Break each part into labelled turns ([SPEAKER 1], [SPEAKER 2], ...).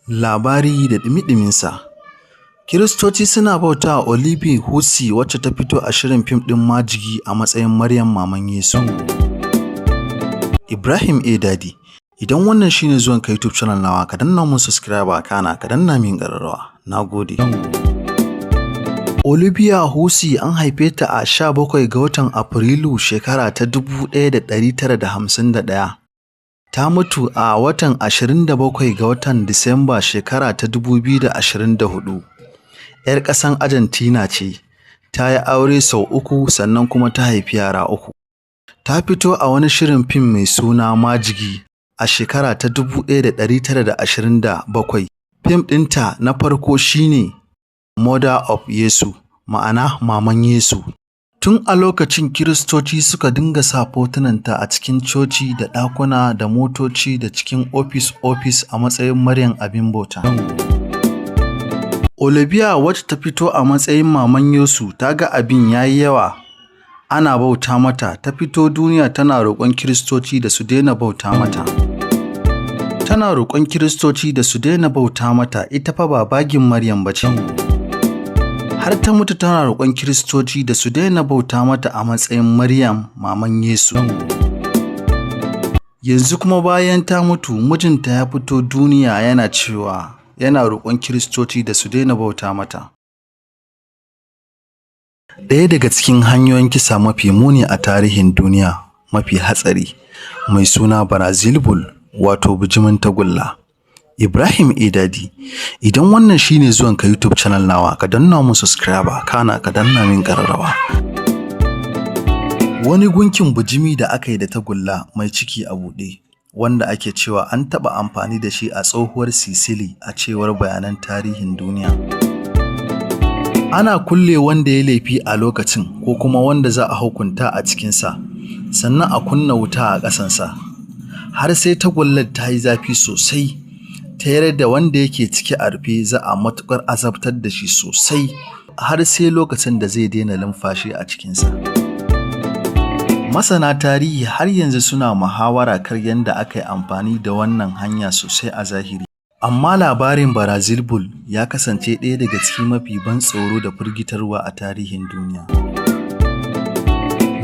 [SPEAKER 1] Labari da ɗumi-ɗuminsa. Kiristoci suna bauta wa Olivia Husse wacce ta fito a shirin fim ɗin Majigi a matsayin Maryam Maman Yesu. Ibrahim A. Dadi. Idan wannan shine zuwan ka YouTube channel nawa, ka danna mun subscribe kana ka danna min ƙararrawa. Na gode. Olivia Husse an haife ta a 17 ga watan Afrilu shekara ta 1951. Ta mutu a watan 27 ga watan Disamba shekara ta 2024. 'Yar ƙasan Argentina ce. Ta yi aure sau 3 sannan kuma ta haifi yara 3. Ta fito a wani shirin fim mai suna Majigi a shekara ta 1927. Fim ɗinta na farko shine Mother of Yesu, ma'ana Maman Yesu. Tun a lokacin Kiristoci suka dinga sa fotunanta a cikin coci da ɗakuna da motoci da cikin ofis a matsayin Maryam abin bauta. Olivia wacce ta fito a matsayin Maman Yesu ta ga abin yayi yawa, ana bauta mata, ta fito duniya tana roƙon Kiristoci da su daina bauta mata. Tana roƙon Kiristoci da su daina bauta mata, ita fa ba bagin Maryam ba ce. Har ta mutu tana roƙon Kiristoci da su daina bauta mata a matsayin Maryam Maman Yesu. Yanzu kuma bayan ta mutu, mijinta ya fito duniya yana cewa yana roƙon Kiristoci da su daina bauta mata. Ɗaya daga cikin hanyoyin kisa mafi muni a tarihin duniya, mafi hatsari, mai suna Brazil Bull, wato bijimin tagulla. Ibrahim A. Dadi. Idan wannan shine zuwan ka YouTube channel nawa, ka danna mun subscribe kana ka danna min ƙararrawa. Wani gunkin bijimi da aka yi da tagulla mai ciki a buɗe, wanda ake cewa an taɓa amfani da shi a tsohuwar Sicily a cewar bayanan tarihin duniya. Ana kulle wanda ya laifi a lokacin ko kuma wanda za a hukunta a cikinsa, sannan a kunna wuta a ƙasansa, har sai tagullar ta yi zafi sosai, ta yarda wanda yake ciki a rufe za a matuƙar azabtar da shi sosai har sai lokacin da zai daina numfashi a cikinsa. Masana tarihi har yanzu suna muhawara kan yadda aka yi amfani da wannan hanya sosai a zahiri. Amma labarin Brazil Bull ya kasance ɗaya daga cikin mafi ban tsoro da firgitarwa a tarihin duniya.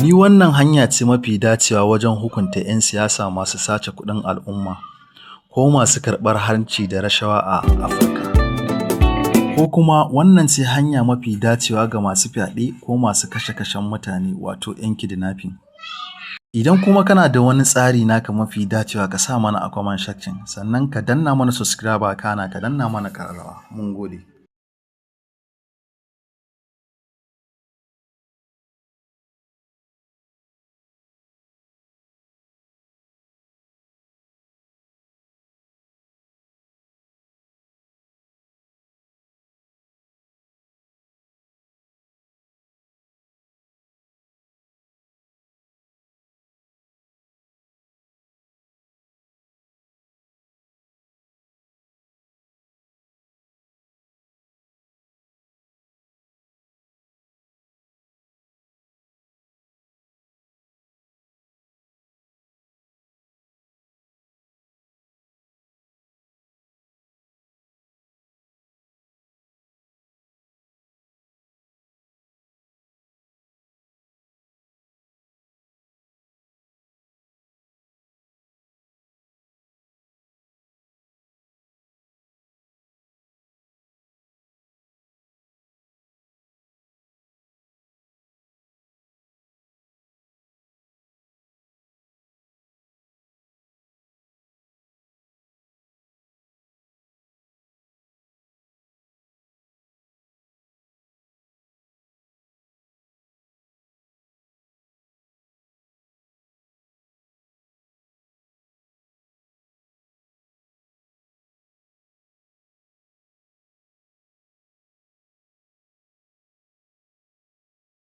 [SPEAKER 1] Ni wannan hanya ce mafi dacewa wajen hukunta 'yan siyasa masu sace kuɗin al'umma, ko masu karɓar hanci da rashawa a Afirka. Ko kuma wannan ce hanya mafi dacewa ga masu fyaɗe ko masu kashe-kashen mutane, wato 'yan kidnapping. Idan kuma kana da wani tsari naka mafi dacewa, ka sa mana a comment section, sannan ka danna mana subscribe kana ka danna mana ƙararrawa. Mun gode.